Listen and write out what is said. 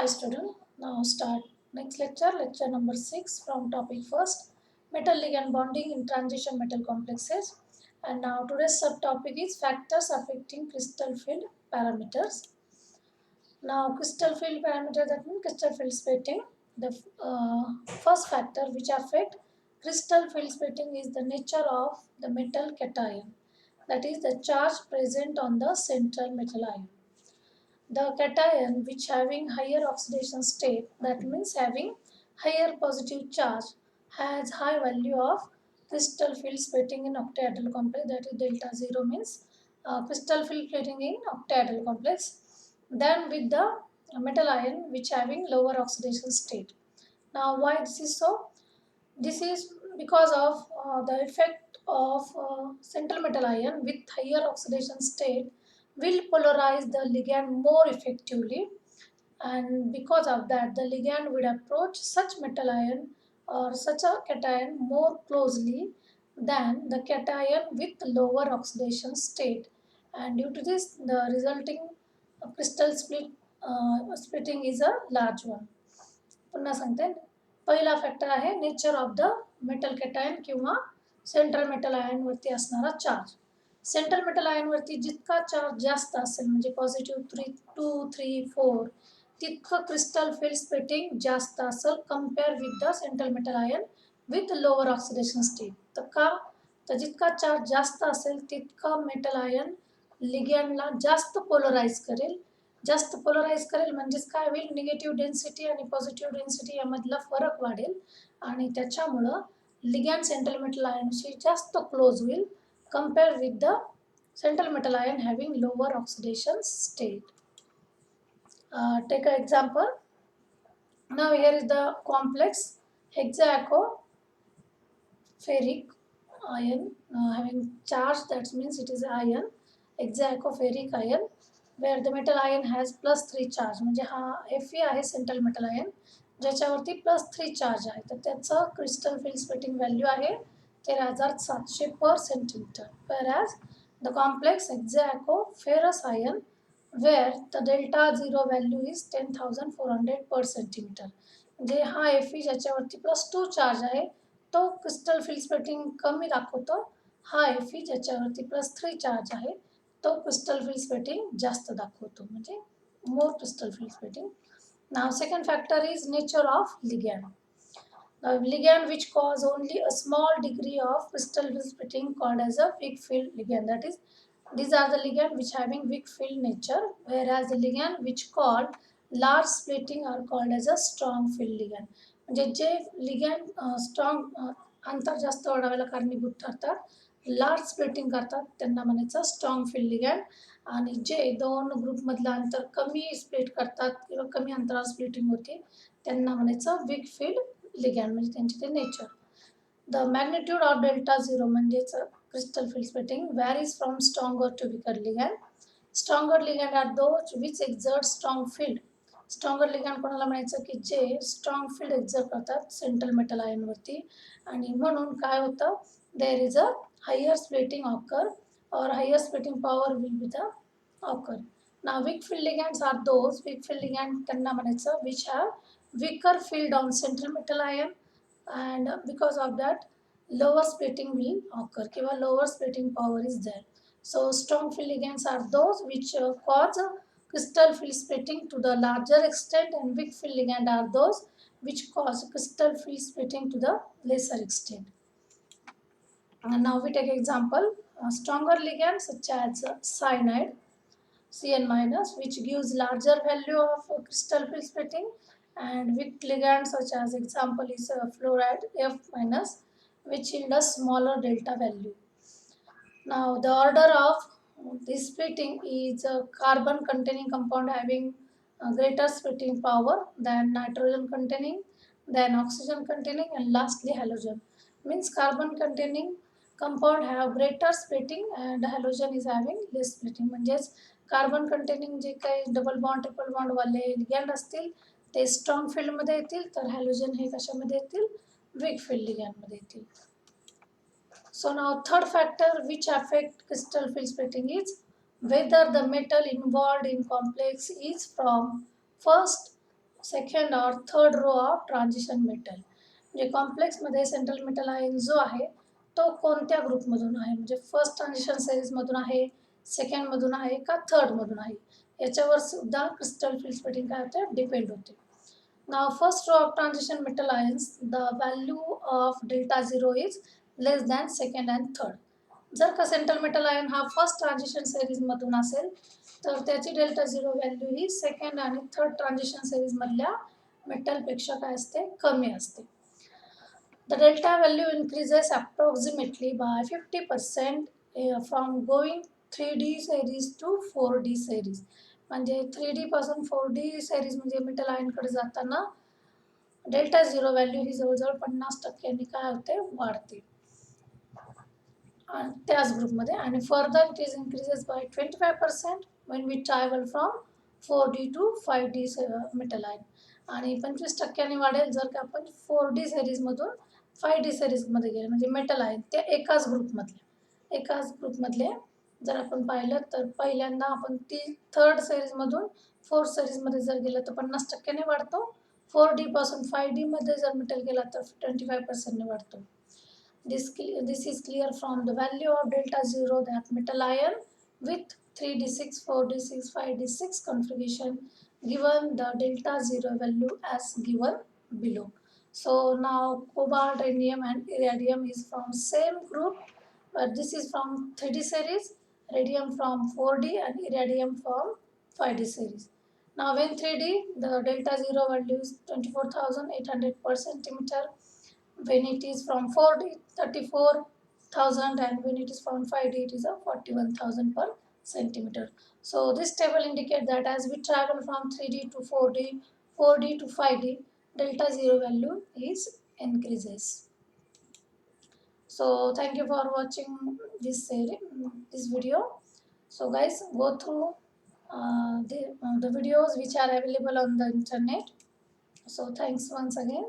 Hi student, now start next lecture number 6 from topic first, metal ligand bonding in transition metal complexes. And now today's subtopic is factors affecting crystal field parameters. Now crystal field parameter, that means crystal field splitting. The first factor which affect crystal field splitting is the nature of the metal cation, that is the charge present on the central metal ion. The cation which having higher oxidation state, that means having higher positive charge, has high value of crystal field splitting in octahedral complex, that is delta 0 means crystal field splitting in octahedral complex, than with the metal ion which having lower oxidation state. Now why this is so? This is because of the effect of central metal ion with higher oxidation state will polarize the ligand more effectively, and because of that the ligand would approach such metal ion or such a cation more closely than the cation with lower oxidation state, and due to this the resulting crystal splitting is a large one. पुन्हा सांगते, पहिला factor आहे nature of the metal cation किंवा central metal ion वरती असणारा charge. Central metal ion वरती जितका charge जास्त असेल, म्हणजे पॉझिटिव्ह 2, 3, 4, तितकं क्रिस्टल फील्ड स्प्लिटिंग जास्त असेल compare with the central metal ion with lower oxidation state. तर का? तर जितका चार्ज जास्त असेल तितकं मेटल आयन लिगॅंडला जास्त पोलराइज करेल. जास्त पोलराइज करेल म्हणजेच काय होईल, निगेटिव्ह डेन्सिटी आणि पॉझिटिव्ह डेन्सिटी यामधला फरक वाढेल आणि त्याच्यामुळं लिगॅंड सेंट्रल मेटल आयनशी जास्त क्लोज होईल compare with the central metal ion having lower oxidation state. Take an example. Now here is the complex hexacoferric ion having charge, that means it is ion, hexacoferric ion, where the metal ion has +3 charge. म्हणजे हा Fe आहे central metal ion ज्याच्यावरती +3 charge आहे. तर त्याचं crystal field splitting value आहे 13,700 पर centimetre. whereas the complex hexacoferrous ion where the delta 0 value is 10,400 per centimeter. म्हणजे हा Fe ज्याच्यावरती +2 चार्ज आहे तो क्रिस्टल फील्ड स्प्लिटिंग कमी दाखवतो. हा Fe ज्याच्यावरती +3 चार्ज आहे तो क्रिस्टल फील्ड स्प्लिटिंग जास्त दाखवतो, म्हणजे more crystal field splitting. Now second factor is nature of ligand. The ligand which cause only a small degree of crystal field splitting called as a weak field ligand. That is, these are the ligand which having weak field nature, whereas the ligand which called large splitting are called as a strong field ligand. म्हणजे जे ligand strong अंतर जास्त वाढवायला कारणीभूत ठरतात, large splitting करतात, त्यांना म्हणायचं strong field ligand. आणि जे दोन ग्रुपमधलं अंतर कमी स्प्लिट करतात किंवा कमी अंतरावर स्प्लिटिंग होते त्यांना म्हणायचं वीक फील्ड लिगॅंड, म्हणजे त्यांचे ते nature. The magnitude of delta 0 म्हणजेच crystal field splitting varies from stronger to weaker ligand. Stronger ligand are those which exert strong field. Stronger ligand कोणाला म्हणायचं की जे स्ट्रॉंग फील्ड एक्झर्ट करतात सेंट्रल मेटल आयनवरती, आणि म्हणून काय होतं, there is a higher splitting occur or higher splitting power will be the occur. Now weak field ligands are those weak field ligand त्यांना म्हणायचं which have weaker field on central metal ion, and because of that lower splitting will occur किंवा lower splitting power is there. So strong field ligands are those which cause crystal field splitting to the larger extent, and weak field ligand are those which cause crystal field splitting to the lesser extent. Now we take example, stronger ligand such as cyanide Cn minus, which gives larger value of crystal field splitting, and weak ligand such as example is fluoride F minus, which yield a smaller delta value. Now the order of this splitting is carbon containing compound having greater splitting power than nitrogen containing, then oxygen containing, and lastly halogen. Means carbon containing compound have greater splitting and halogen is having less splitting. म्हणजेच carbon containing जे काही double bond triple bond वाले ligand असतील ते strong field मध्ये येतील, तर halogen हे कशामध्ये येतील, वीक फील्ड लिगॅंड मध्ये येतील. So now third factor which affect crystal field splitting is whether the metal involved in complex is from first second और third row of transition metal. म्हणजे कॉम्प्लेक्समध्ये सेंट्रल मेटल आयन जो आहे तो कोणत्या ग्रुपमधून आहे, म्हणजे फर्स्ट ट्रान्झिशन सिरीजमधून आहे, सेकंडमधून आहे का थर्डमधून आहे, याच्यावर सुद्धा क्रिस्टल फिल्ड स्प्लिटिंग काय होते, डिपेंड होते. Now first row of transition metal ions, the value of delta zero is less than second and third. जर का सेंट्रल मेटल आयन हा फर्स्ट ट्रान्झिशन सिरीजमधून असेल तर त्याची डेल्टा झिरो व्हॅल्यू ही सेकंड आणि थर्ड ट्रान्झिशन सिरीजमधल्या मेटलपेक्षा काय असते, कमी असते. The delta value increases approximately by 50% from going 3D series to 4D series. म्हणजे 3D पासून 4D series म्हणजे मेटल आयनकडे जाताना डेल्टा झिरो व्हॅल्यू ही जवळजवळ 50% काय होते, वाढते त्याच ग्रुपमध्ये. आणि further it is increases by 25% when we travel from 4D to 5D metal ion. आणि 25% वाढेल जर का आपण 4D सिरीजमधून 5D सिरीजमध्ये गेले, म्हणजे मेटल आयन ते एकाच ग्रुपमधले जर आपण पाहिलं तर पहिल्यांदा आपण ती थर्ड सिरीजमधून फोर्थ सिरीजमध्ये जर गेलं तर 50% वाढतो. 4D पासून 5D मध्ये जर मेटल गेला तर 25% वाढतो. This is clear from the value of delta zero that metal ion with 3d6, 4d6, 5d6 configuration given the delta zero value as given below. So now cobalt, radium and iridium is from same group, but this is from 3D series, radium from 4D and iridium from 5D series. Now when 3D, the delta zero value is 24,800 per centimeter. When it is from 4D, 34,000, and when it is from 5D, it is a 41,000 per centimeter. So this table indicates that as we travel from 3D to 4D, 4D to 5D, delta zero value is increases. So thank you for watching this video. So guys, go through the videos which are available on the internet. So thanks once again.